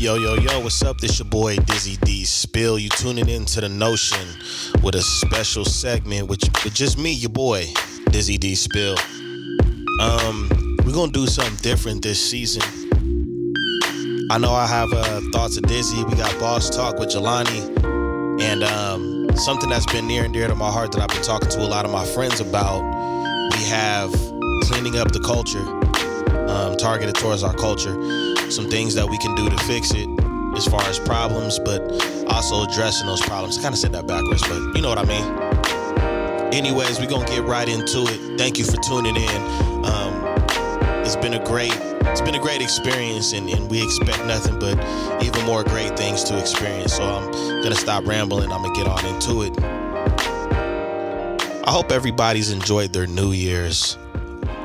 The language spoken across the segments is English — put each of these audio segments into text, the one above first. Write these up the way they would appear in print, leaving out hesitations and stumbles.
Yo, yo, yo, what's up? This your boy Dizzy D Spill. You tuning in to The Notion with a special segment with just me, your boy, Dizzy D Spill. We're gonna do something different this season. I know I have thoughts of Dizzy. We got Boss Talk with Jelani. And something that's been near and dear to my heart that I've been talking to a lot of my friends about. We have cleaning up the culture, targeted towards our culture. Some things that we can do to fix it as far as problems, but also addressing those problems. I kind of said that backwards, but you know what I mean. Anyways, we're going to get right into it. Thank you for tuning in. It's been a great experience, and we expect nothing but even more great things to experience. So I'm going to stop rambling. I'm going to get on into it. I hope everybody's enjoyed their New Year's,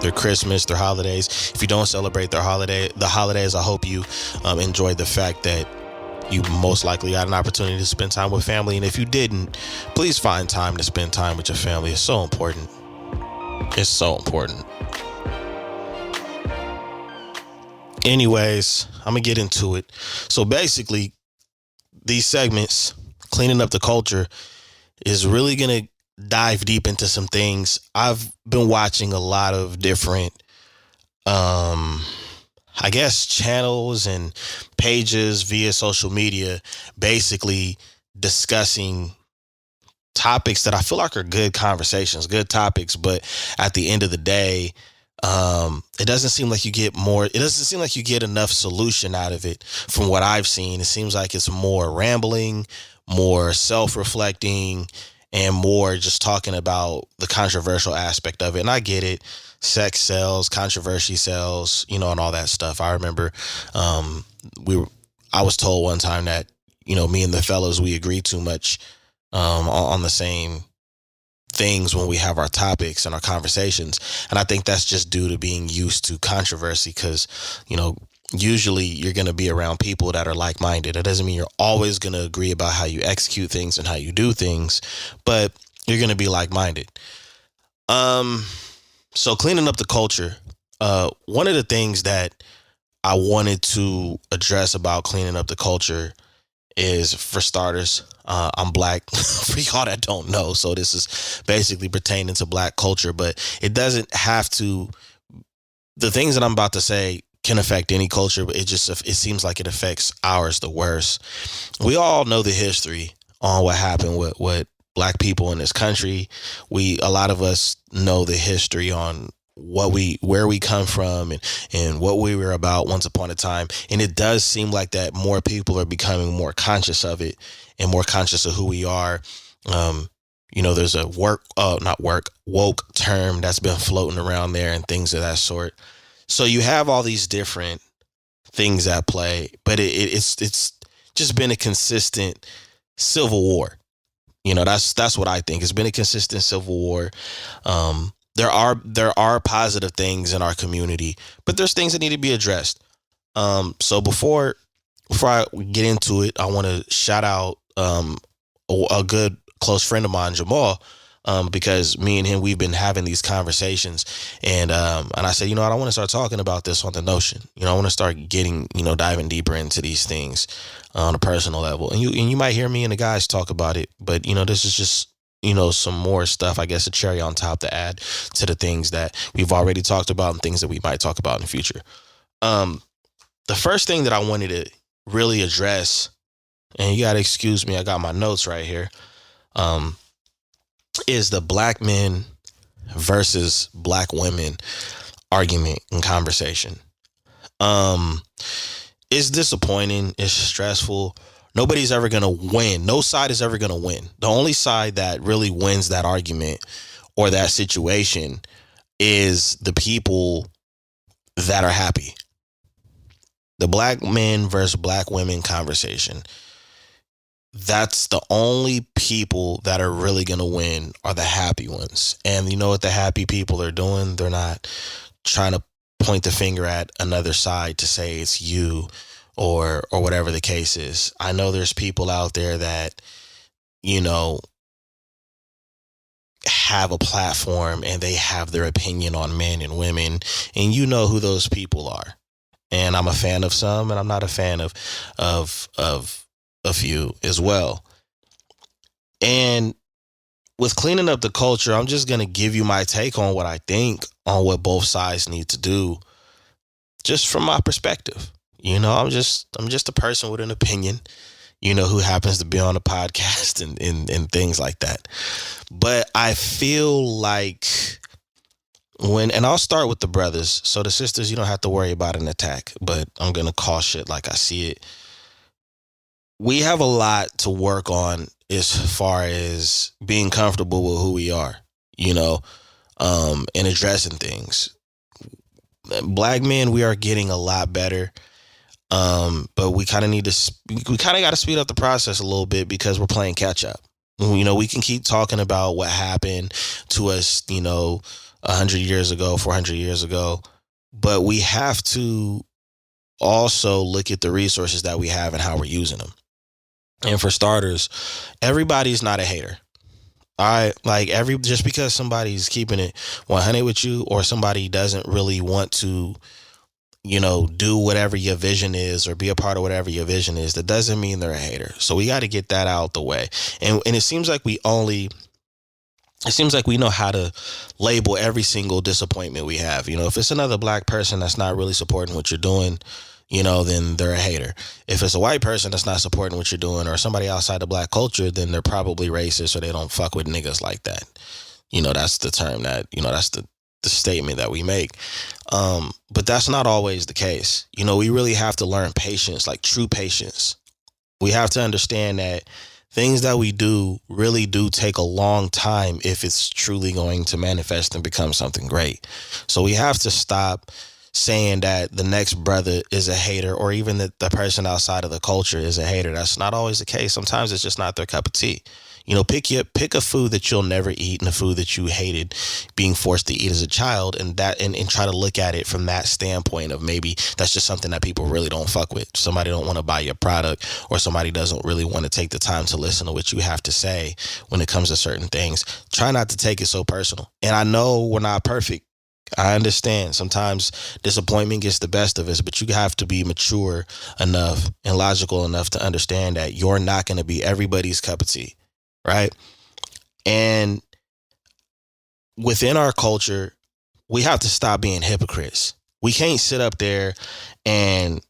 their Christmas, their holidays. If you don't celebrate the holidays, I hope you enjoyed the fact that you most likely got an opportunity to spend time with family. And if you didn't, please find time to spend time with your family. It's so important. It's so important. Anyways, I'm going to get into it. So basically, these segments, cleaning up the culture, is really going to dive deep into some things. I've been watching a lot of different, channels and pages via social media, basically discussing topics that I feel like are good conversations, good topics. But at the end of the day, it doesn't seem like you get more. It doesn't seem like you get enough solution out of it from what I've seen. It seems like it's more rambling, more self-reflecting, and more just talking about the controversial aspect of it. And I get it. Sex sells, controversy sells, and all that stuff. I remember I was told one time that, me and the fellows, we agree too much on the same things when we have our topics and our conversations. And I think that's just due to being used to controversy because, usually you're going to be around people that are like-minded. It doesn't mean you're always going to agree about how you execute things and how you do things, but you're going to be like-minded. So cleaning up the culture, one of the things that I wanted to address about cleaning up the culture is, for starters, I'm black, for y'all that don't know. So this is basically pertaining to black culture, but it doesn't have to. The things that I'm about to say can affect any culture, but it seems like it affects ours the worst. We all know the history on what happened with black people in this country. A lot of us know the history on where we come from and what we were about once upon a time. And it does seem like that more people are becoming more conscious of it and more conscious of who we are. There's a woke term that's been floating around there and things of that sort. So you have all these different things at play, but it's just been a consistent civil war. That's what I think. It's been a consistent civil war. There are positive things in our community, but there's things that need to be addressed. So before I get into it, I want to shout out a good close friend of mine, Jamal, because me and him, we've been having these conversations, and I said, I want to start talking about this on The Notion. I want to start getting, diving deeper into these things on a personal level. And you might hear me and the guys talk about it, but this is just, some more stuff, I guess, a cherry on top to add to the things that we've already talked about and things that we might talk about in the future. The first thing that I wanted to really address, and you got to excuse me, I got my notes right here, is the black men versus black women argument and conversation. It's disappointing. It's stressful. Nobody's ever going to win. No side is ever going to win. The only side that really wins that argument or that situation is the people that are happy. The black men versus black women conversation. That's the only people that are really going to win are the happy ones. And you know what the happy people are doing? They're not trying to point the finger at another side to say it's you or whatever the case is. I know there's people out there that, have a platform and they have their opinion on men and women, and you know who those people are. and I'm a fan of some, and I'm not a fan of a few as well. And with cleaning up the culture, I'm just gonna give you my take on what I think on what both sides need to do, just from my perspective. I'm just a person with an opinion, who happens to be on a podcast and things like that. But I feel like and I'll start with the brothers. So the sisters, you don't have to worry about an attack, but I'm going to call shit like I see it. We have a lot to work on as far as being comfortable with who we are, and addressing things. Black men, we are getting a lot better. But we kind of we kind of got to speed up the process a little bit because we're playing catch up. We can keep talking about what happened to us, 100 years ago, 400 years ago, but we have to also look at the resources that we have and how we're using them. And for starters, everybody's not a hater. All right, like just because somebody's keeping it 100 with you, or somebody doesn't really want to do whatever your vision is or be a part of whatever your vision is, that doesn't mean they're a hater. So we got to get that out the way. And it seems like we know how to label every single disappointment we have. If it's another black person that's not really supporting what you're doing, then they're a hater. If it's a white person that's not supporting what you're doing, or somebody outside the black culture, then they're probably racist, or they don't fuck with niggas like that. That's the term that's the statement that we make. But that's not always the case. We really have to learn patience, like true patience. We have to understand that things that we do really do take a long time if it's truly going to manifest and become something great. So we have to stop saying that the next brother is a hater, or even that the person outside of the culture is a hater. That's not always the case. Sometimes it's just not their cup of tea. Pick a food that you'll never eat and a food that you hated being forced to eat as a child, and try to look at it from that standpoint of maybe that's just something that people really don't fuck with. Somebody don't want to buy your product, or somebody doesn't really want to take the time to listen to what you have to say when it comes to certain things. Try not to take it so personal. And I know we're not perfect. I understand sometimes disappointment gets the best of us, but you have to be mature enough and logical enough to understand that you're not going to be everybody's cup of tea. Right. And within our culture, we have to stop being hypocrites. We can't sit up there and,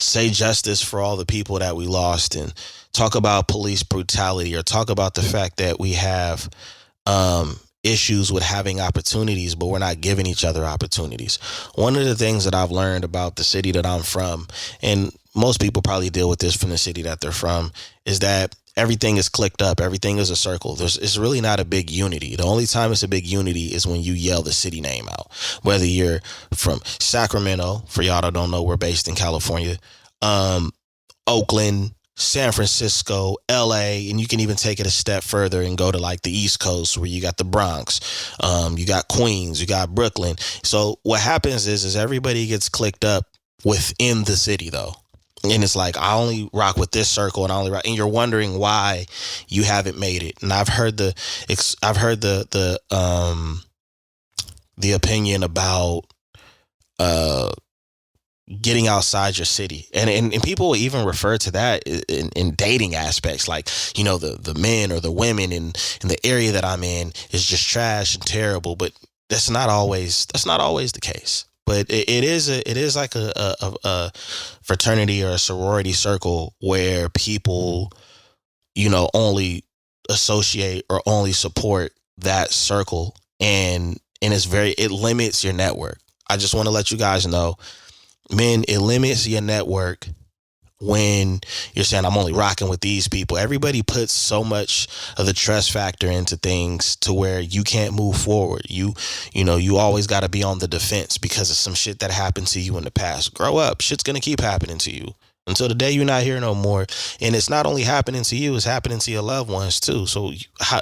say justice for all the people that we lost, and talk about police brutality, or talk about the fact that we have issues with having opportunities, but we're not giving each other opportunities. One of the things that I've learned about the city that I'm from, and most people probably deal with this from the city that they're from, is that everything is clicked up. Everything is a circle. It's really not a big unity. The only time it's a big unity is when you yell the city name out. Whether you're from Sacramento, for y'all that don't know, we're based in California, Oakland, San Francisco, LA, and you can even take it a step further and go to like the East Coast, where you got the Bronx, you got Queens, you got Brooklyn. So what happens is everybody gets clicked up within the city, though. And it's like, I only rock with this circle, and and you're wondering why you haven't made it. And I've heard the opinion about getting outside your city, and people will even refer to that in dating aspects, like, the men or the women in the area that I'm in is just trash and terrible. But that's not always the case. But it is like a fraternity or a sorority circle where people, only associate or only support that circle, and it limits your network. I just want to let you guys know, men, it limits your network when you're saying, I'm only rocking with these people. Everybody puts so much of the trust factor into things to where you can't move forward. You always got to be on the defense because of some shit that happened to you in the past. Grow up. Shit's going to keep happening to you until the day you're not here no more. And it's not only happening to you, it's happening to your loved ones too. So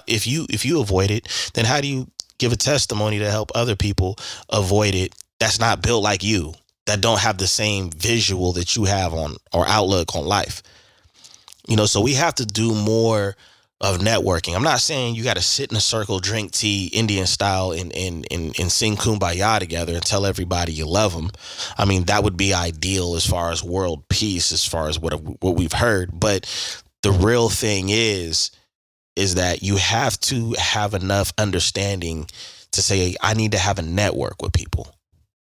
if you avoid it, then how do you give a testimony to help other people avoid it that's not built like you, that don't have the same visual that you have on, or outlook on life? So we have to do more of networking. I'm not saying you got to sit in a circle, drink tea, Indian style, and sing kumbaya together and tell everybody you love them. I mean, that would be ideal as far as world peace, as far as what we've heard. But the real thing is that you have to have enough understanding to say, I need to have a network with people.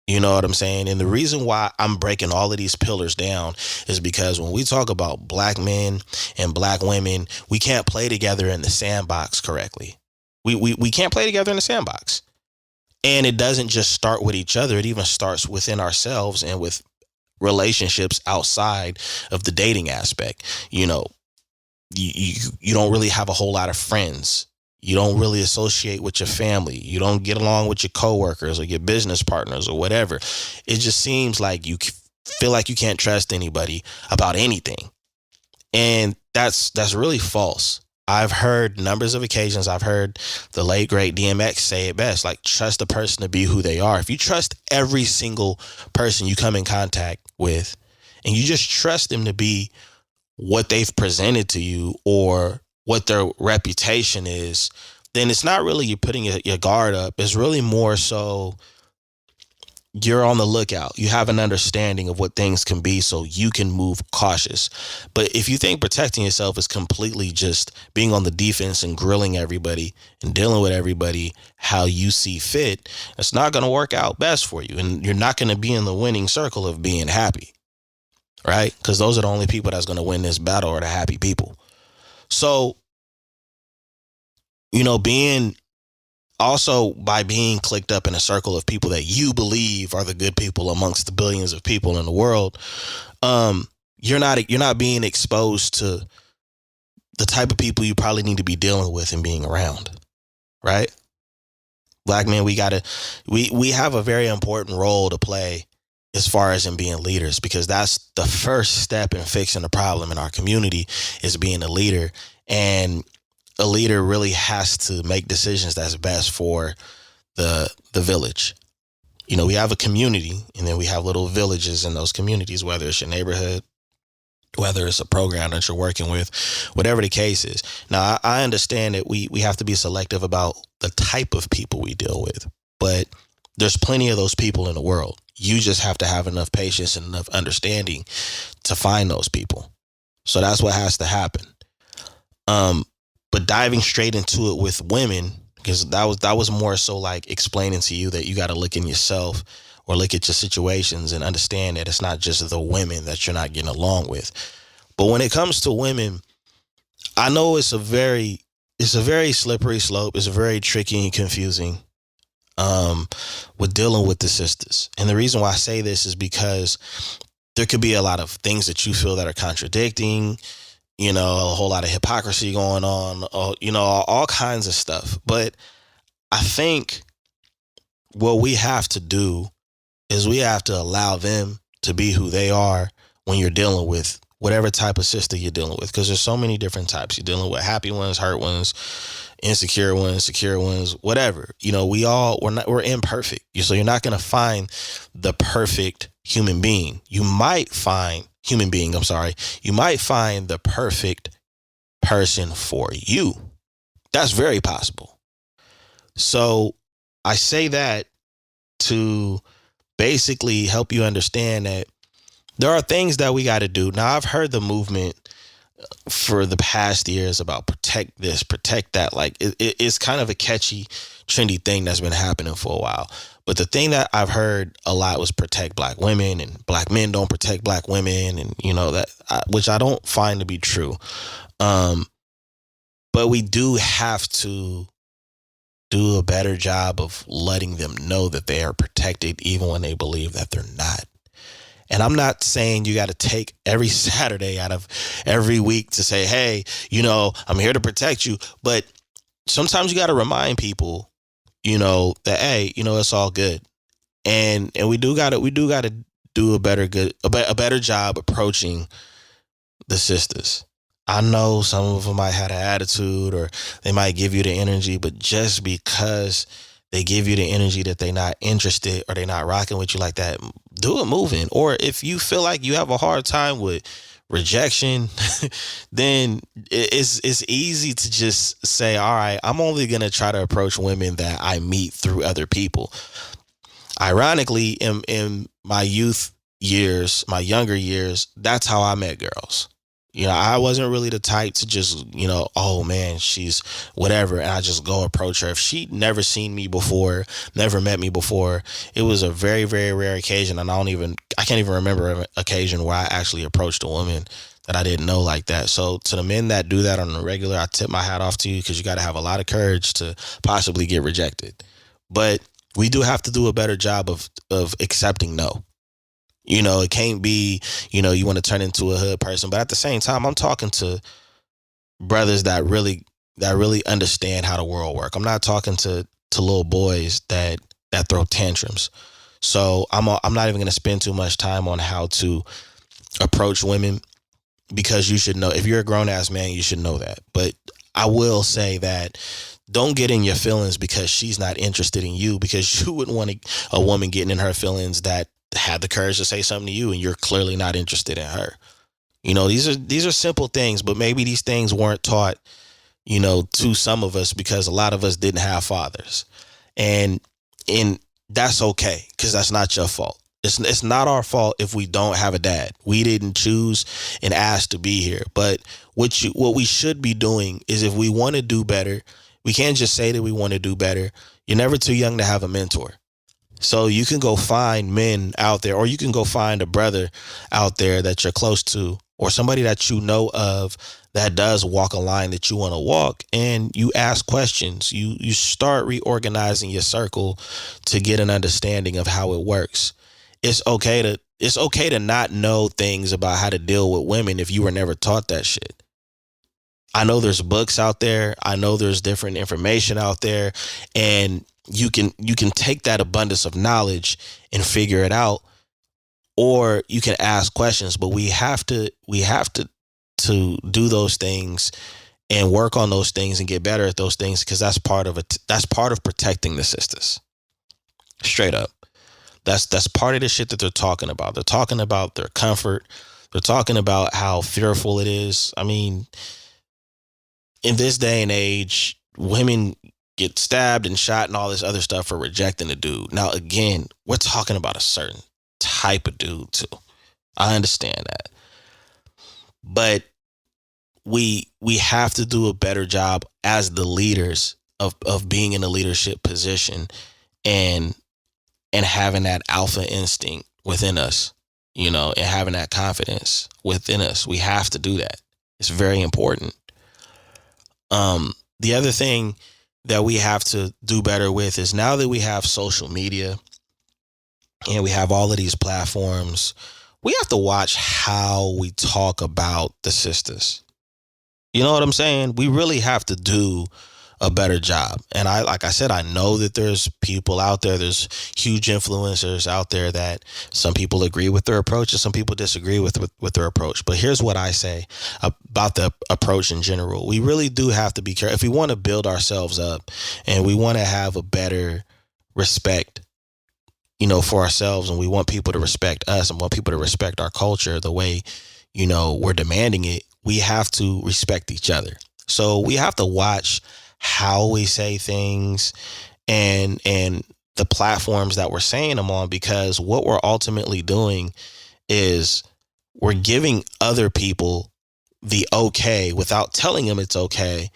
You know what I'm saying? And the reason why I'm breaking all of these pillars down is because when we talk about black men and black women, we can't play together in the sandbox correctly. We can't play together in the sandbox. And it doesn't just start with each other. It even starts within ourselves and with relationships outside of the dating aspect. You know, you don't really have a whole lot of friends. You don't really associate with your family. You don't get along with your coworkers or your business partners or whatever. It just seems like you feel like you can't trust anybody about anything. And that's really false. I've heard numbers of occasions. I've heard the late great DMX say it best, like, trust a person to be who they are. If you trust every single person you come in contact with and you just trust them to be what they've presented to you or what their reputation is, then it's not really you putting your guard up. It's really more so you're on the lookout. You have an understanding of what things can be so you can move cautious. But if you think protecting yourself is completely just being on the defense and grilling everybody and dealing with everybody how you see fit, it's not going to work out best for you. And you're not going to be in the winning circle of being happy, right? Because those are the only people that's going to win this battle, are the happy people. So, you know, by being clicked up in a circle of people that you believe are the good people amongst the billions of people in the world, you're not being exposed to the type of people you probably need to be dealing with and being around, right? Black men, we have a very important role to play as far as in being leaders, because that's the first step in fixing the problem in our community, is being a leader. And a leader really has to make decisions that's best for the village. You know, we have a community and then we have little villages in those communities, whether it's your neighborhood, whether it's a program that you're working with, whatever the case is. Now, I understand that we have to be selective about the type of people we deal with, but there's plenty of those people in the world. You just have to have enough patience and enough understanding to find those people. So that's what has to happen. But diving straight into it with women, because that was more so like explaining to you that you got to look in yourself or look at your situations and understand that it's not just the women that you're not getting along with. But when it comes to women, I know it's a very slippery slope. It's very tricky and confusing with dealing with the sisters. And the reason why I say this is because there could be a lot of things that you feel that are contradicting, you know, a whole lot of hypocrisy going on, you know, all kinds of stuff. But I think what we have to do is we have to allow them to be who they are when you're dealing with whatever type of sister you're dealing with, because there's so many different types. You're dealing with happy ones, hurt ones, insecure ones, secure ones, whatever. You know, we're imperfect. So you're not going to find the perfect human being. You might find you might find the perfect person for you. That's very possible. So I say that to basically help you understand that there are things that we got to do. Now, I've heard the movement for the past years about protect this, protect that. Like it's kind of a catchy, trendy thing that's been happening for a while. But the thing that I've heard a lot was protect black women, and black men don't protect black women. And, you know, which I don't find to be true. But we do have to do a better job of letting them know that they are protected, even when they believe that they're not. And I'm not saying you got to take every Saturday out of every week to say, hey, you know, I'm here to protect you. But sometimes you got to remind people, you know, that, hey, you know, it's all good. And we do got to do a better job approaching the sisters. I know some of them might have an attitude or they might give you the energy, but just because they give you the energy that they're not interested or they're not rocking with you like that, do it moving. Or if you feel like you have a hard time with rejection, then it's easy to just say, all right, I'm only gonna try to approach women that I meet through other people. Ironically, in my youth years, my younger years, that's how I met girls. I wasn't really the type to just, oh man, she's whatever, and I just go approach her. If she'd never seen me before, never met me before, it was a very, very rare occasion, and I can't even remember an occasion where I actually approached a woman that I didn't know like that. So to the men that do that on the regular, I tip my hat off to you, because you got to have a lot of courage to possibly get rejected. But we do have to do a better job of accepting no. It can't be, you want to turn into a hood person, but at the same time, I'm talking to brothers that really understand how the world work. I'm not talking to little boys that throw tantrums. So I'm not even going to spend too much time on how to approach women, because you should know, if you're a grown ass man, you should know that. But I will say that don't get in your feelings because she's not interested in you, because you wouldn't want a woman getting in her feelings that had the courage to say something to you and you're clearly not interested in her. These are simple things, but maybe these things weren't taught, to some of us, because a lot of us didn't have fathers. And that's okay, because that's not your fault. It's not our fault if we don't have a dad. We didn't choose and ask to be here. But what we should be doing is, if we want to do better, we can't just say that we want to do better. You're never too young to have a mentor. So you can go find men out there, or you can go find a brother out there that you're close to, or somebody that you know of that does walk a line that you want to walk, and you ask questions. You start reorganizing your circle to get an understanding of how it works. It's okay to not know things about how to deal with women if you were never taught that shit. I know there's books out there. I know there's different information out there, and you can take that abundance of knowledge and figure it out, or you can ask questions. But we have to do those things and work on those things and get better at those things, because that's part of protecting the sisters. Straight up. That's part of the shit that they're talking about. They're talking about their comfort. They're talking about how fearful it is. I mean, in this day and age, women get stabbed and shot and all this other stuff for rejecting a dude. Now, again, we're talking about a certain type of dude too. I understand that. But we have to do a better job as the leaders of being in a leadership position, and having that alpha instinct within us, and having that confidence within us. We have to do that. It's very important. The other thing that we have to do better with is, now that we have social media and we have all of these platforms, we have to watch how we talk about the sisters. You know what I'm saying? We really have to do a better job. And like I said, I know that there's people out there, there's huge influencers out there that some people agree with their approach and some people disagree with their approach. But here's what I say about the approach in general. We really do have to be careful. If we want to build ourselves up and we want to have a better respect, for ourselves, and we want people to respect us and want people to respect our culture the way, we're demanding it, we have to respect each other. So we have to watch how we say things and the platforms that we're saying them on, because what we're ultimately doing is we're giving other people the okay, without telling them it's okay,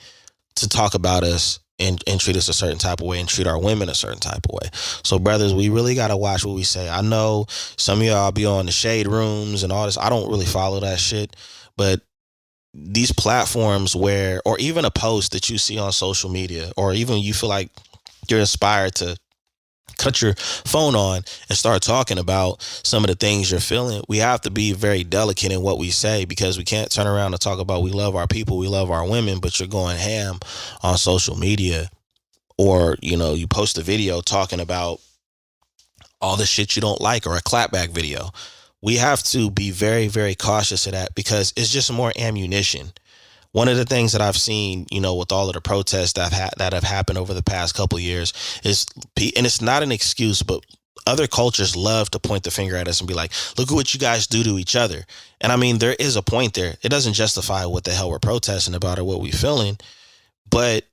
to talk about us and treat us a certain type of way and treat our women a certain type of way. So brothers, we really got to watch what we say. I know some of y'all be on the shade rooms and all this. I don't really follow that shit, but these platforms where, or even a post that you see on social media, or even you feel like you're inspired to cut your phone on and start talking about some of the things you're feeling, we have to be very delicate in what we say, because we can't turn around and talk about we love our people, we love our women, but you're going ham on social media, or you post a video talking about all the shit you don't like, or a clapback video. We have to be very, very cautious of that, because it's just more ammunition. One of the things that I've seen, with all of the protests that have happened over the past couple of years is, and it's not an excuse, but other cultures love to point the finger at us and be like, look at what you guys do to each other. And I mean, there is a point there. It doesn't justify what the hell we're protesting about or what we're feeling, but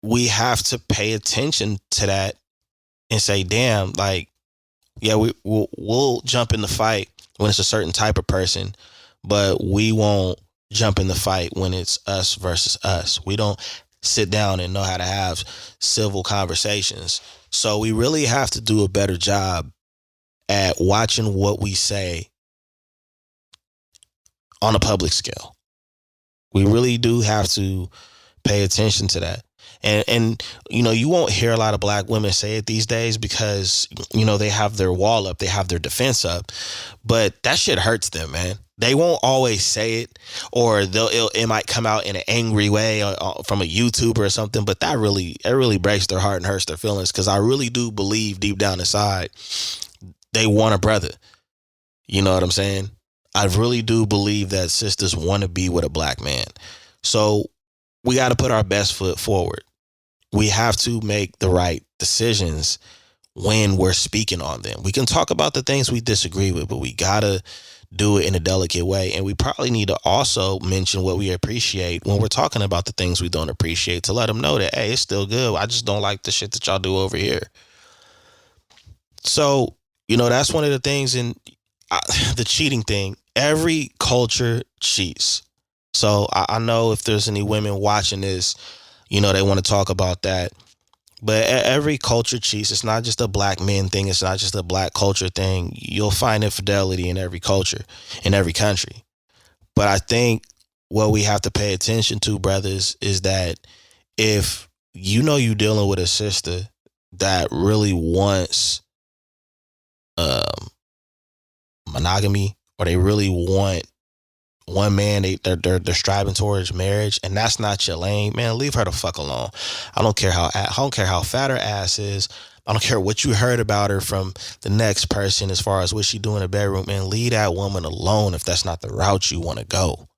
we have to pay attention to that and say, damn, like, yeah, we'll jump in the fight when it's a certain type of person, but we won't jump in the fight when it's us versus us. We don't sit down and know how to have civil conversations. So we really have to do a better job at watching what we say on a public scale. We really do have to pay attention to that. And you know, you won't hear a lot of black women say it these days because, you know, they have their wall up, they have their defense up, but that shit hurts them, man. They won't always say it, or it might come out in an angry way from a YouTuber or something, but it really breaks their heart and hurts their feelings, because I really do believe deep down inside they want a brother. You know what I'm saying? I really do believe that sisters want to be with a black man. So we got to put our best foot forward. We have to make the right decisions when we're speaking on them. We can talk about the things we disagree with, but we got to do it in a delicate way. And we probably need to also mention what we appreciate when we're talking about the things we don't appreciate, to let them know that, hey, it's still good. I just don't like the shit that y'all do over here. So, you know, that's one of the things in the cheating thing. Every culture cheats. So I know if there's any women watching this, you know, they want to talk about that. But every culture cheats. It's not just a black men thing. It's not just a black culture thing. You'll find infidelity in every culture, in every country. But I think what we have to pay attention to, brothers, is that if you know you're dealing with a sister that really wants monogamy, or they really want one man, they're striving towards marriage, and that's not your lane, man, leave her the fuck alone. I don't care how fat her ass is. I don't care what you heard about her from the next person as far as what she do in the bedroom, man. Leave that woman alone if that's not the route you want to go.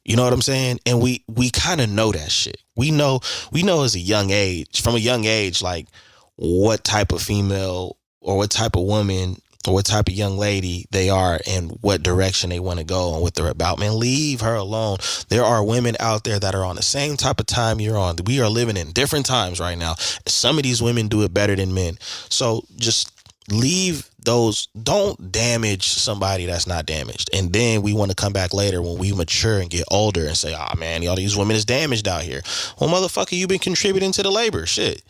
You know what I'm saying? And we kind of know that shit. We know as a young age, from a young age, like what type of female or what type of woman or what type of young lady they are and what direction they want to go and what they're about. Man, leave her alone. There are women out there that are on the same type of time you're on. We are living in different times right now. Some of these women do it better than men. So just leave those. Don't damage somebody that's not damaged. And then we want to come back later when we mature and get older and say, oh man, all these women is damaged out here. Well, motherfucker, you've been contributing to the labor. Shit.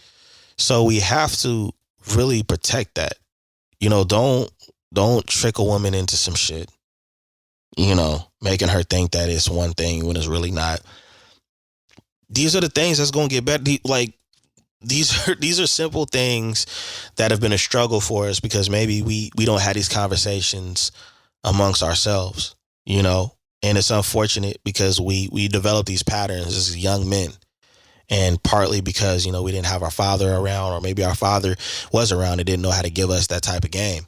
So we have to really protect that. You know, don't trick a woman into some shit, you know, making her think that it's one thing when it's really not. These are the things that's going to get better. Like, these are simple things that have been a struggle for us because maybe we don't have these conversations amongst ourselves, you know, and it's unfortunate because we develop these patterns as young men. And partly because, you know, we didn't have our father around, or maybe our father was around and didn't know how to give us that type of game.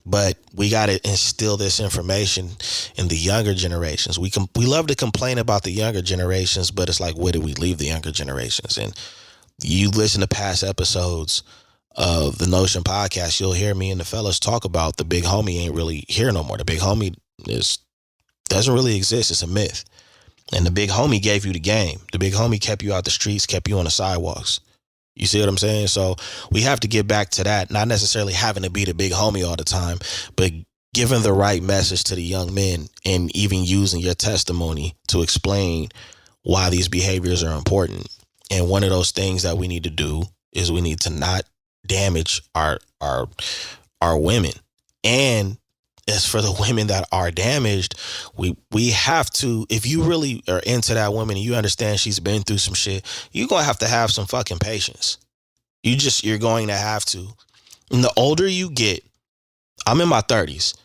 But we got to instill this information in the younger generations. We love to complain about the younger generations, but it's like, where do we leave the younger generations? And you listen to past episodes of the Notion podcast, you'll hear me and the fellas talk about the big homie ain't really here no more. The big homie doesn't really exist. It's a myth. And the big homie gave you the game. The big homie kept you out the streets, kept you on the sidewalks. You see what I'm saying? So we have to get back to that, not necessarily having to be the big homie all the time, but giving the right message to the young men and even using your testimony to explain why these behaviors are important. And one of those things that we need to do is we need to not damage our women. And as for the women that are damaged, we have to, if you really are into that woman and you understand she's been through some shit, you're going to have some fucking patience. You're going to have to. And the older you get, I'm in my 30s.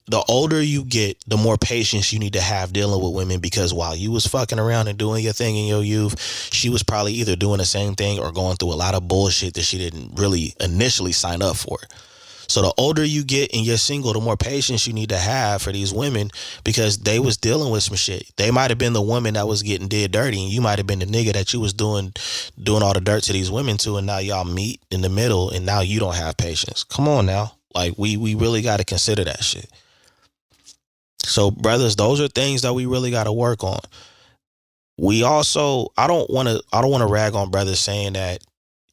The older you get, the more patience you need to have dealing with women, because while you was fucking around and doing your thing in your youth, she was probably either doing the same thing or going through a lot of bullshit that she didn't really initially sign up for. So the older you get and you're single, the more patience you need to have for these women, because they was dealing with some shit. They might have been the woman that was getting did dirty, and you might have been the nigga that you was doing all the dirt to these women too, and now y'all meet in the middle, and now you don't have patience. Come on now. Like we really got to consider that shit. So brothers, those are things that we really got to work on. We also, I don't want to rag on brothers saying that,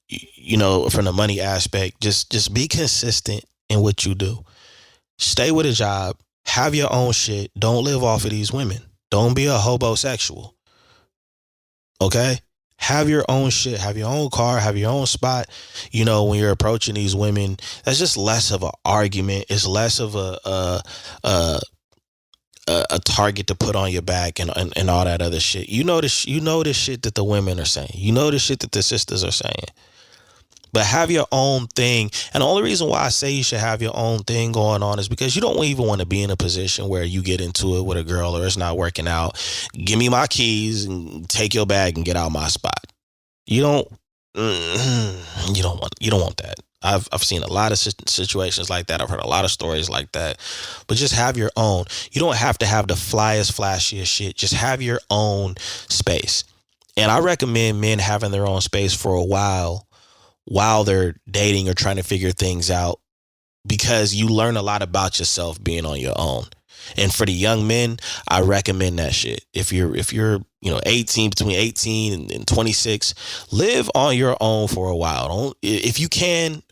from the money aspect, just be consistent in what you do. Stay with a job, have your own shit. Don't live off of these women. Don't be a hobosexual. Okay? Have your own shit, have your own car, have your own spot. When you're approaching these women, that's just less of an argument. It's less of a a target to put on your back, and all that other shit. The shit that the women are saying. The shit that the sisters are saying. But have your own thing. And the only reason why I say you should have your own thing going on is because you don't even want to be in a position where you get into it with a girl or it's not working out. Give me my keys and take your bag and get out my spot. You don't want that. I've seen a lot of situations like that. I've heard a lot of stories like that. But just have your own. You don't have to have the flyest, flashiest shit. Just have your own space. And I recommend men having their own space for a while they're dating or trying to figure things out, because you learn a lot about yourself being on your own. And for the young men, I recommend that shit. If you're 18, between 18 and 26, live on your own for a while. Don't, if you can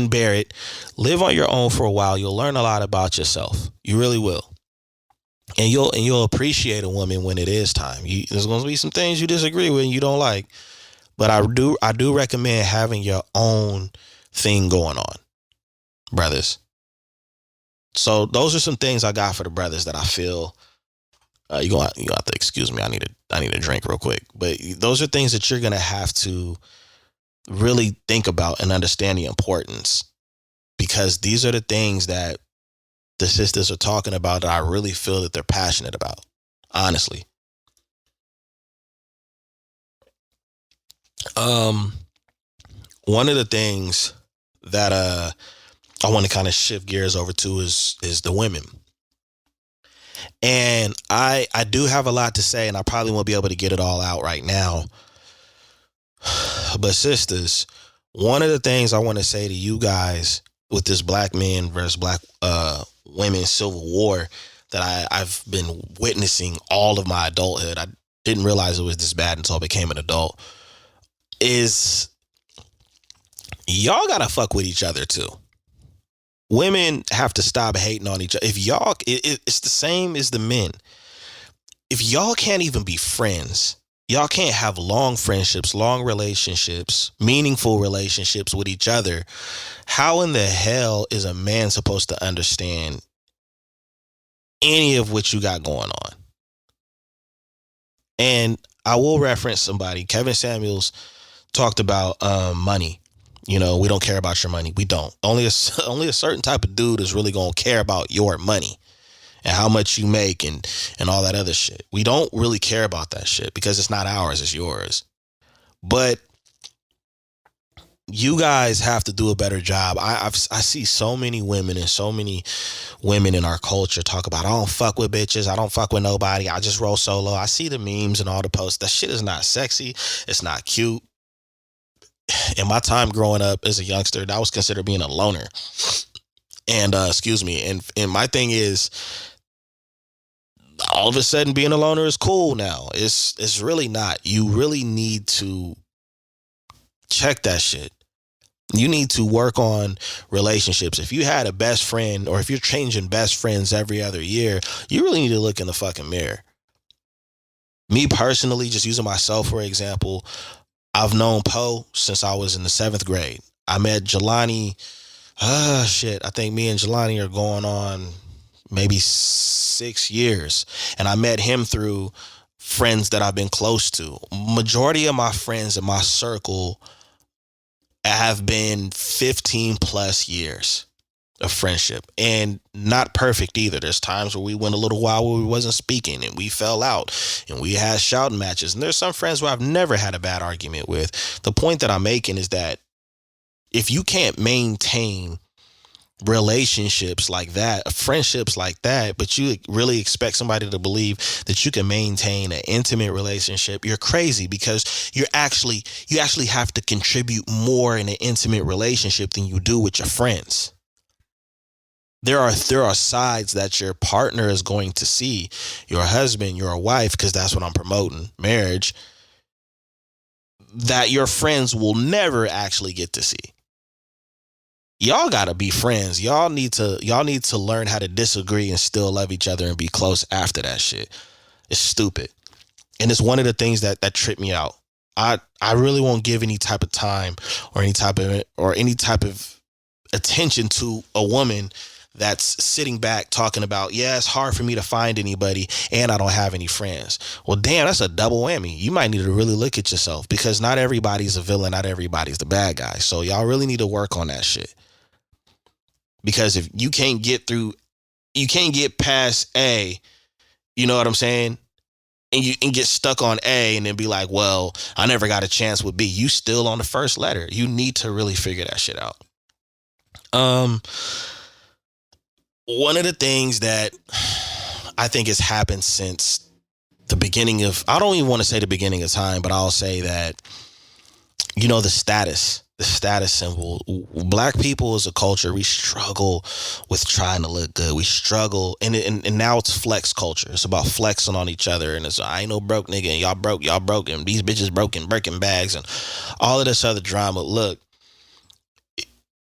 bear it, live on your own for a while. You'll learn a lot about yourself. You really will. And you'll appreciate a woman when it is time. There's going to be some things you disagree with and you don't like. But I do recommend having your own thing going on, brothers. So those are some things I got for the brothers that I feel. You gonna have to excuse me. I need a drink real quick. But those are things that you're gonna have to really think about and understand the importance, because these are the things that the sisters are talking about that I really feel that they're passionate about. Honestly. One of the things that I want to kind of shift gears over to is the women. And I do have a lot to say, and I probably won't be able to get it all out right now. But sisters, one of the things I want to say to you guys with this black men versus black women civil war that I've been witnessing all of my adulthood, I didn't realize it was this bad until I became an adult, is y'all gotta fuck with each other too. Women have to stop hating on each other. If y'all, it's the same as the men. If y'all can't even be friends, y'all can't have long friendships, long relationships, meaningful relationships with each other, how in the hell is a man supposed to understand any of what you got going on? And I will reference somebody. Kevin Samuels talked about money. We don't care about your money. We don't. Only a certain type of dude is really going to care about your money and how much you make and all that other shit. We don't really care about that shit because it's not ours, it's yours. But you guys have to do a better job. I see so many women and so many women in our culture talk about, I don't fuck with bitches. I don't fuck with nobody. I just roll solo. I see the memes and all the posts. That shit is not sexy. It's not cute. In my time growing up as a youngster, that was considered being a loner. And excuse me. And my thing is, all of a sudden being a loner is cool now. It's really not. You really need to check that shit. You need to work on relationships. If you had a best friend, or if you're changing best friends every other year, you really need to look in the fucking mirror. Me personally, just using myself for example, I've known Poe since I was in the 7th grade. I met Jelani. I think me and Jelani are going on maybe 6 years. And I met him through friends that I've been close to. Majority of my friends in my circle have been 15 plus years of friendship, and not perfect either. There's times where we went a little while where we wasn't speaking and we fell out and we had shouting matches. And there's some friends who I've never had a bad argument with. The point that I'm making is that if you can't maintain relationships like that, friendships like that, but you really expect somebody to believe that you can maintain an intimate relationship, you're crazy, because you actually have to contribute more in an intimate relationship than you do with your friends. There are sides that your partner is going to see, your husband, your wife, because that's what I'm promoting, marriage, that your friends will never actually get to see. Y'all gotta be friends. Y'all need to learn how to disagree and still love each other and be close after that shit. It's stupid. And it's one of the things that tripped me out. I really won't give any type of time or any type of attention to a woman that's sitting back talking about, yeah, it's hard for me to find anybody and I don't have any friends. Well, damn, that's a double whammy. You might need to really look at yourself, because not everybody's a villain, not everybody's the bad guy. So y'all really need to work on that shit. Because if you can't get past A, you know what I'm saying? And get stuck on A and then be like, well, I never got a chance with B. You still on the first letter. You need to really figure that shit out. One of the things that I think has happened since the beginning of, I don't even want to say the beginning of time, but I'll say that, the status symbol. Black people as a culture, we struggle with trying to look good. We struggle, and now it's flex culture. It's about flexing on each other, and it's, I ain't no broke nigga, and y'all broke, and these bitches broken Birkin bags, and all of this other drama. Look,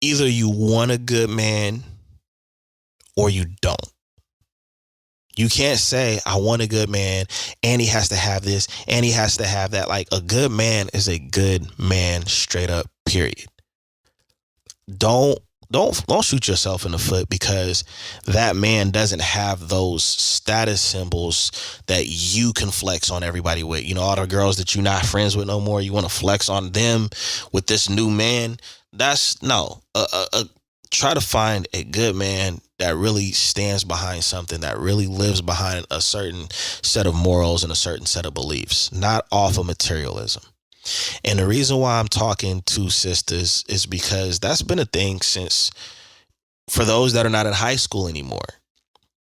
either you want a good man or you don't. You can't say, I want a good man and he has to have this and he has to have that. Like, a good man is a good man, straight up, period. Don't shoot yourself in the foot because that man doesn't have those status symbols that you can flex on everybody with. All the girls that you're not friends with no more, you want to flex on them with this new man. That's no. Try to find a good man that really stands behind something, that really lives behind a certain set of morals and a certain set of beliefs, not off of materialism. And the reason why I'm talking to sisters is because that's been a thing since, for those that are not in high school anymore,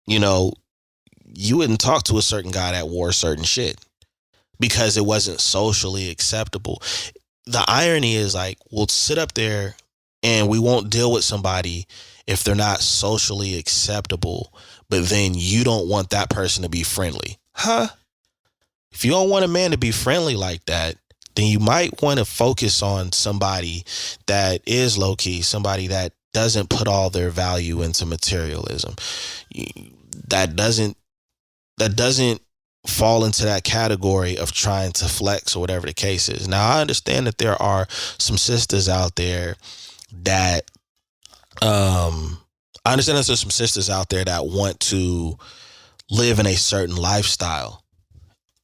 you wouldn't talk to a certain guy that wore certain shit because it wasn't socially acceptable. The irony is, like, we'll sit up there and we won't deal with somebody if they're not socially acceptable, but then you don't want that person to be friendly. Huh? If you don't want a man to be friendly like that, then you might want to focus on somebody that is low key, somebody that doesn't put all their value into materialism. That doesn't fall into that category of trying to flex or whatever the case is. Now, I understand that there are some sisters out there that there's some sisters out there that want to live in a certain lifestyle.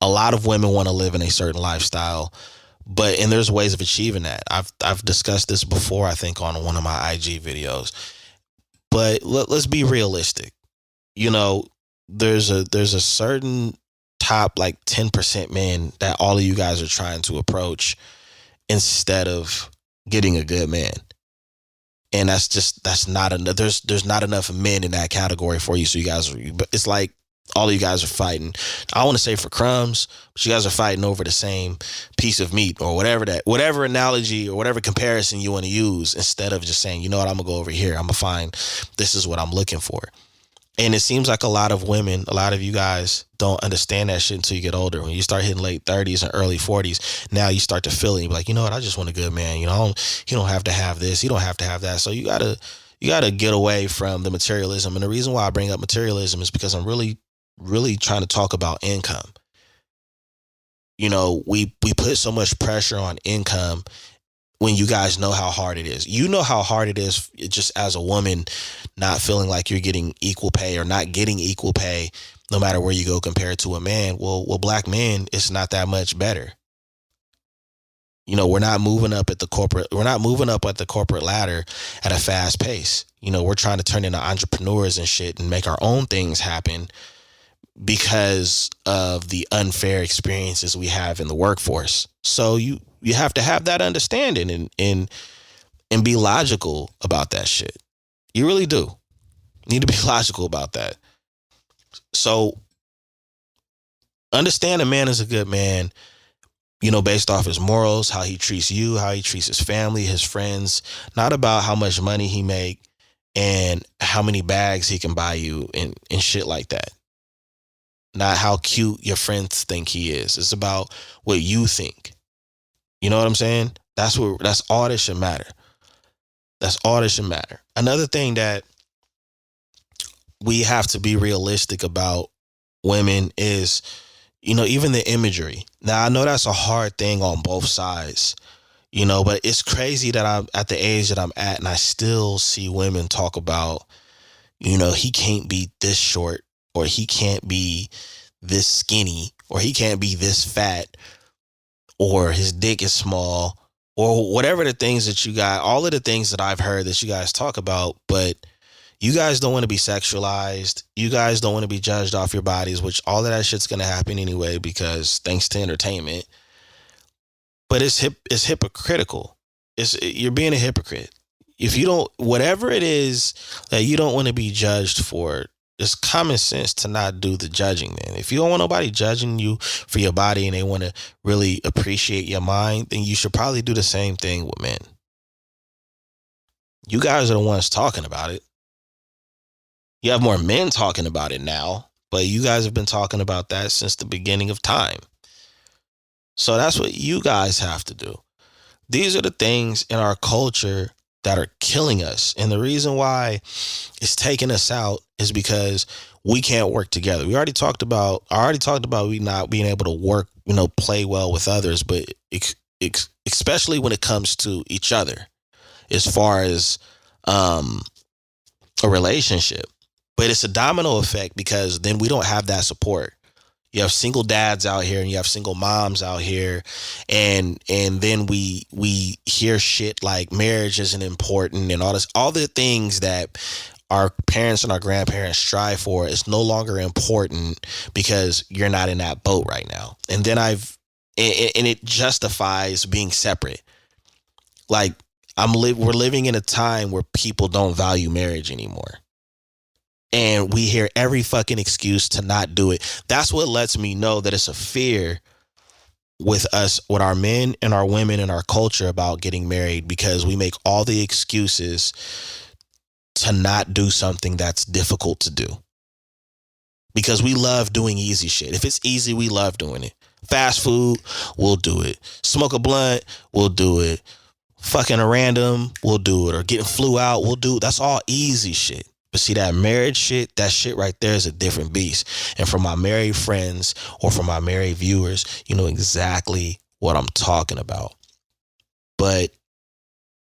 A lot of women want to live in a certain lifestyle, and there's ways of achieving that. I've discussed this before, I think, on one of my IG videos. But let's be realistic. There's a certain top, like, 10% men that all of you guys are trying to approach instead of getting a good man. And that's not enough. There's not enough men in that category for you. So it's like all of you guys are fighting. I want to say for crumbs, but you guys are fighting over the same piece of meat or whatever analogy or whatever comparison you want to use, instead of just saying, you know what, I'm gonna go over here. I'm gonna find, this is what I'm looking for. And it seems like a lot of women, a lot of you guys don't understand that shit until you get older. When you start hitting late 30s and early 40s, now you start to feel it. You're like, you know what? I just want a good man. He don't have to have this. He don't have to have that. So you gotta get away from the materialism. And the reason why I bring up materialism is because I'm really, really trying to talk about income. We put so much pressure on income when you guys know how hard it is. You know how hard it is just as a woman not feeling like you're getting equal pay or not getting equal pay no matter where you go compared to a man. Well, black men, it's not that much better. We're not moving up at the corporate ladder at a fast pace. We're trying to turn into entrepreneurs and shit and make our own things happen because of the unfair experiences we have in the workforce. So you have to have that understanding and be logical about that shit. You really do. You need to be logical about that. So understand a man is a good man, based off his morals, how he treats you, how he treats his family, his friends, not about how much money he make and how many bags he can buy you and shit like that. Not how cute your friends think he is. It's about what you think. You know what I'm saying? That's all that should matter. That's all that should matter. Another thing that we have to be realistic about women is, even the imagery. Now, I know that's a hard thing on both sides, but it's crazy that I'm at the age that I'm at and I still see women talk about, he can't be this short or he can't be this skinny or he can't be this fat or his dick is small or whatever the things that you got, all of the things that I've heard that you guys talk about, but you guys don't want to be sexualized. You guys don't want to be judged off your bodies, which all of that shit's going to happen anyway because thanks to entertainment. But it's hypocritical. You're being a hypocrite. If you don't, whatever it is that you don't want to be judged for, it's common sense to not do the judging, man. If you don't want nobody judging you for your body and they want to really appreciate your mind, then you should probably do the same thing with men. You guys are the ones talking about it. You have more men talking about it now, but you guys have been talking about that since the beginning of time. So that's what you guys have to do. These are the things in our culture that are killing us. And the reason why it's taking us out is because we can't work together. I already talked about we not being able to work, play well with others, but especially when it comes to each other, as far as a relationship. But it's a domino effect because then we don't have that support. You have single dads out here and you have single moms out here, and then we hear shit like marriage isn't important and all the things that our parents and our grandparents strive for is no longer important because you're not in that boat right now. And then it justifies being separate. Like we're living in a time where people don't value marriage anymore. And we hear every fucking excuse to not do it. That's what lets me know that it's a fear with us, with our men and our women and our culture about getting married, because we make all the excuses to not do something that's difficult to do. Because we love doing easy shit. If it's easy, we love doing it. Fast food, we'll do it. Smoke a blunt, we'll do it. Fucking a random, we'll do it. Or getting flew out, we'll do it. That's all easy shit. But see, that marriage shit, that shit right there is a different beast. And for my married friends or for my married viewers, you know exactly what I'm talking about. But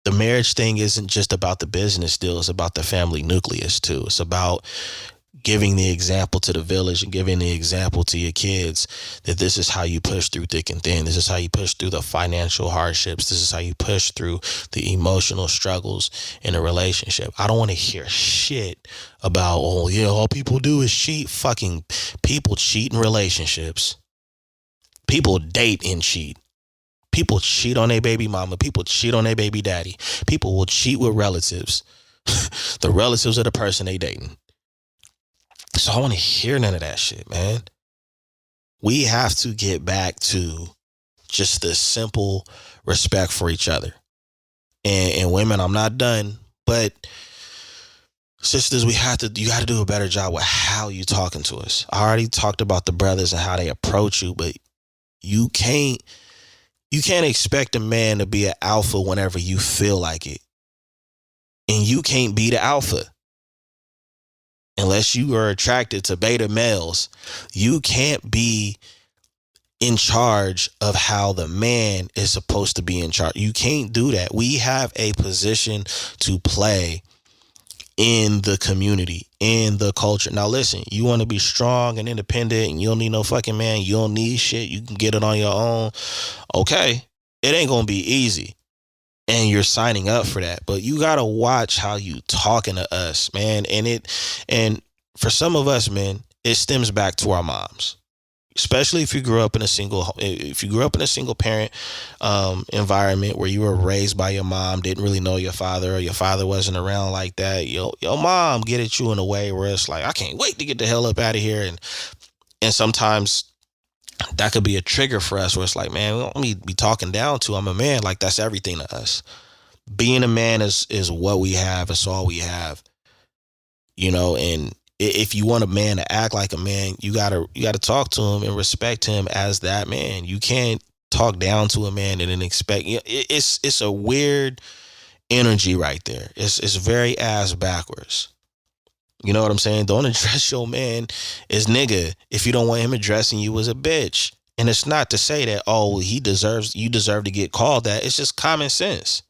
the marriage thing isn't just about the business deal. It's about the family nucleus too. It's about giving the example to the village and giving the example to your kids that this is how you push through thick and thin. This is how you push through the financial hardships. This is how you push through the emotional struggles in a relationship. I don't want to hear shit about, all people do is cheat. Fucking people cheat in relationships. People date and cheat. People cheat on their baby mama. People cheat on their baby daddy. People will cheat with relatives. The relatives of the person they dating. So I want to hear none of that shit, man. We have to get back to just the simple respect for each other. And women, I'm not done, but sisters, you got to do a better job with how you talking to us. I already talked about the brothers and how they approach you, but you can't expect a man to be an alpha whenever you feel like it. And you can't be the alpha. Unless you are attracted to beta males, you can't be in charge of how the man is supposed to be in charge. You can't do that. We have a position to play in the community, in the culture. Now listen, you want to be strong and independent and you don't need no fucking man. You don't need shit. You can get it on your own. Okay. It ain't going to be easy. And you're signing up for that, but you gotta watch how you talking to us, man. And for some of us, men, it stems back to our moms. Especially if you grew up in a single parent environment where you were raised by your mom, didn't really know your father, or your father wasn't around like that. Your mom get at you in a way where it's like, I can't wait to get the hell up out of here. And sometimes that could be a trigger for us where it's like, man, we don't need to be talking down to. I'm a man. Like, that's everything to us. Being a man is what we have. It's all we have. And if you want a man to act like a man, you gotta talk to him and respect him as that man. You can't talk down to a man and then expect. It's a weird energy right there. It's very ass backwards. You know what I'm saying? Don't address your man as nigga if you don't want him addressing you as a bitch. And it's not to say that, oh, you deserve to get called that. It's just common sense.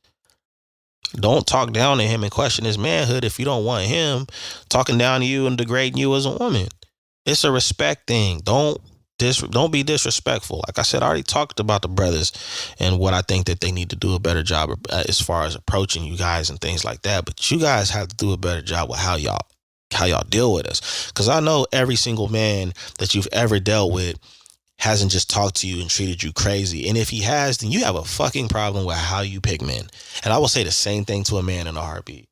Don't talk down to him and question his manhood if you don't want him talking down to you and degrading you as a woman. It's a respect thing. Don't be disrespectful. Like I said, I already talked about the brothers and what I think that they need to do a better job as far as approaching you guys and things like that. But you guys have to do a better job with how y'all deal with us. Because I know every single man that you've ever dealt with hasn't just talked to you and treated you crazy. And if he has, then you have a fucking problem with how you pick men. And I will say the same thing to a man in a heartbeat.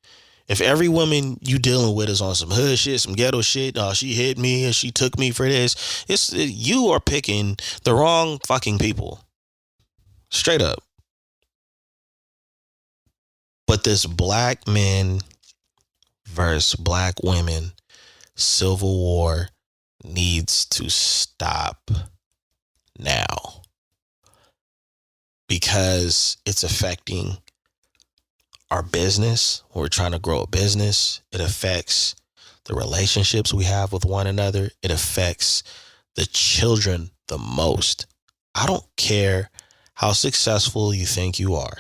If every woman you dealing with is on some hood shit, some ghetto shit, she hit me and she took me for this, you are picking the wrong fucking people. Straight up. But this black men versus black women civil war needs to stop now, because it's affecting our business. When we're trying to grow a business, it affects the relationships we have with one another. It affects the children the most. I don't care how successful you think you are.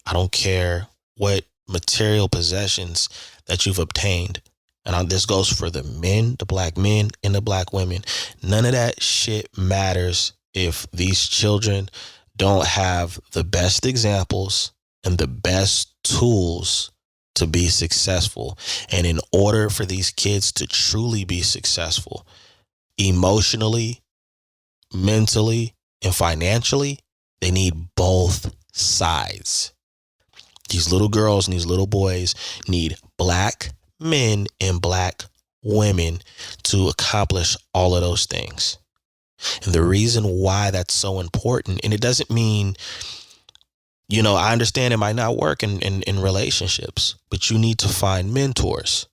I don't care what material possessions that you've obtained. And this goes for the men, the black men, and the black women. None of that shit matters if these children don't have the best examples and the best tools to be successful. And in order for these kids to truly be successful, emotionally, mentally, and financially, they need both sides. These little girls and these little boys need black men and black women to accomplish all of those things. And the reason why that's so important, and it doesn't mean, I understand it might not work in relationships, but you need to find mentors.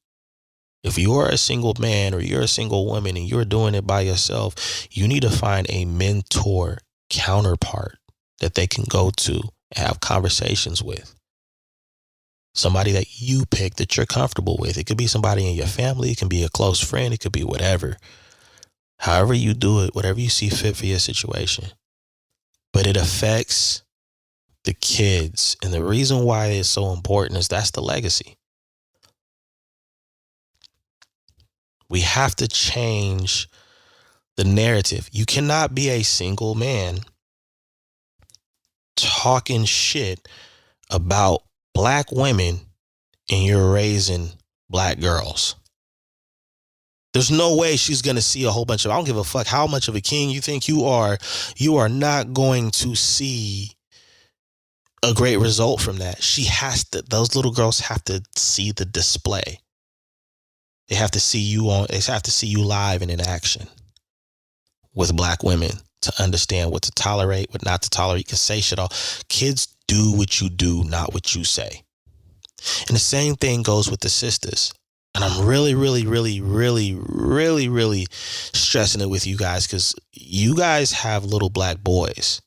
If you are a single man or you're a single woman and you're doing it by yourself, you need to find a mentor counterpart that they can go to and have conversations with. Somebody that you pick that you're comfortable with. It could be somebody in your family. It can be a close friend. It could be whatever. However you do it, whatever you see fit for your situation. But it affects the kids. And the reason why it's so important is that's the legacy. We have to change the narrative. You cannot be a single man talking shit about black women and you're raising black girls. There's no way she's going to see a whole bunch of, I don't give a fuck how much of a king you think you are not going to see a great result from that. Those little girls have to see the display. They have to see you live and in action with black women to understand what to tolerate, what not to tolerate. You can say shit all. Kids do what you do, not what you say. And the same thing goes with the sisters. And I'm really, really, really, really, really, really stressing it with you guys, because you guys have little black boys.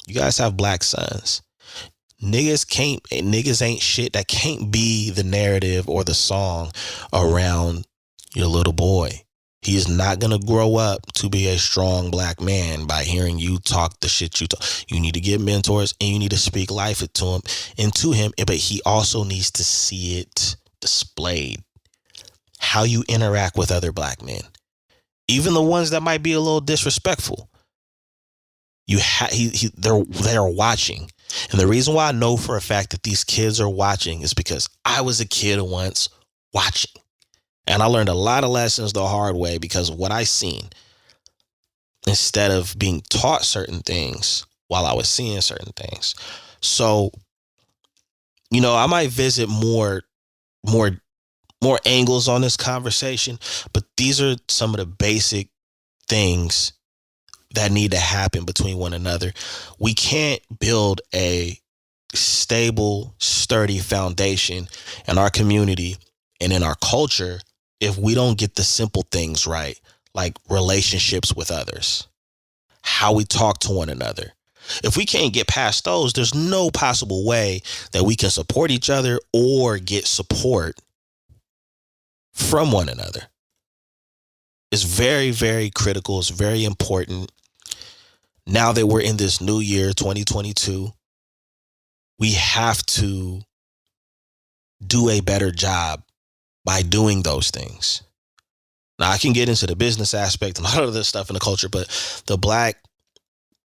You guys have black sons. Niggas ain't shit. That can't be the narrative or the song around your little boy. He is not going to grow up to be a strong black man by hearing you talk the shit you talk. You need to get mentors and you need to speak life into him. But he also needs to see it displayed. How you interact with other black men, even the ones that might be a little disrespectful. They're watching. And the reason why I know for a fact that these kids are watching is because I was a kid once watching. And I learned a lot of lessons the hard way because of what I seen. instead of being taught certain things while I was seeing certain things. So, I might visit more, more angles on this conversation, but these are some of the basic things that need to happen between one another. We can't build a stable, sturdy foundation in our community and in our culture if we don't get the simple things right, like relationships with others, how we talk to one another. If we can't get past those, there's no possible way that we can support each other or get support from one another. It's very, very critical. It's very important. Now that we're in this new year, 2022, we have to do a better job by doing those things. Now, I can get into the business aspect and a lot of this stuff in the culture, but the black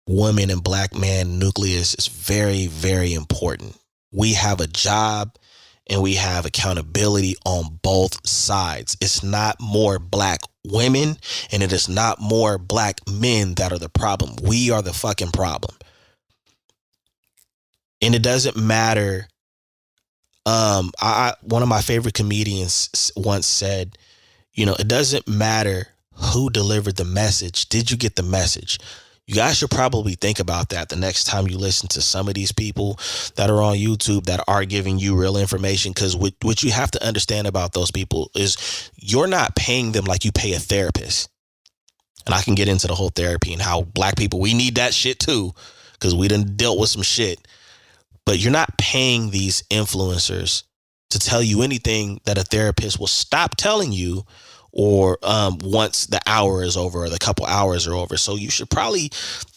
woman and black man nucleus is very, very important. We have a job and we have accountability on both sides. It's not more black women and it is not more black men that are the problem. We are the fucking problem. And it doesn't matter. One of my favorite comedians once said, it doesn't matter who delivered the message. Did you get the message? You guys should probably think about that the next time you listen to some of these people that are on YouTube that are giving you real information. Because what you have to understand about those people is you're not paying them like you pay a therapist. And I can get into the whole therapy and how black people, we need that shit too, because we done dealt with some shit. But you're not paying these influencers to tell you anything that a therapist will stop telling you or once the hour is over or the couple hours are over. So you should probably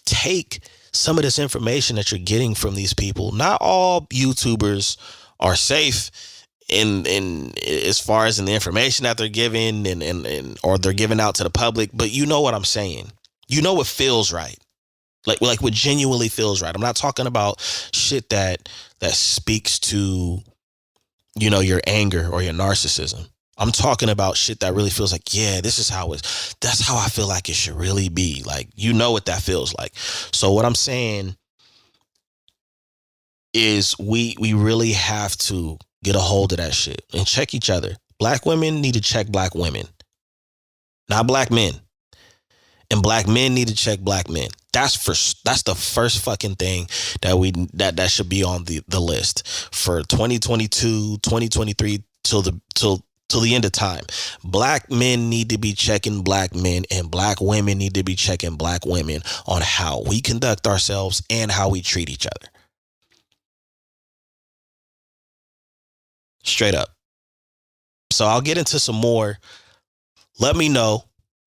take some of this information that you're getting from these people. Not all YouTubers are safe in as far as in the information that they're giving and or they're giving out to the public. But you know what I'm saying. You know what feels right. Like what genuinely feels right. I'm not talking about shit that speaks to, your anger or your narcissism. I'm talking about shit that really feels like, yeah, that's how I feel like it should really be. Like, what that feels like. So what I'm saying is we really have to get a hold of that shit and check each other. Black women need to check black women, not black men. And black men need to check black men. That's the first fucking thing that should be on the list for 2022, 2023 till the end of time. Black men need to be checking black men and black women need to be checking black women on how we conduct ourselves and how we treat each other. Straight up. So I'll get into some more.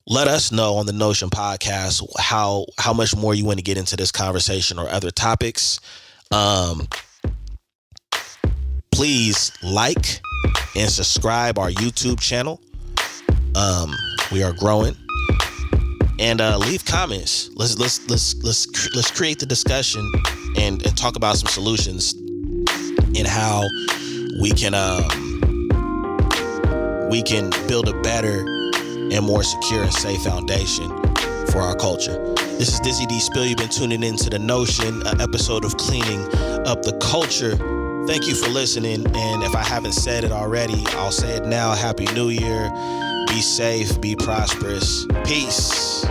Let us know on the Notion podcast how much more you want to get into this conversation or other topics. Please like and subscribe our YouTube channel. We are growing, and leave comments. Let's create the discussion and talk about some solutions and how we can build a better and more secure and safe foundation for our culture. This is Dizzy D Spill. You've been tuning into The Notion, an episode of Cleaning Up the Culture. Thank you for listening. And if I haven't said it already, I'll say it now. Happy New Year. Be safe. Be prosperous. Peace.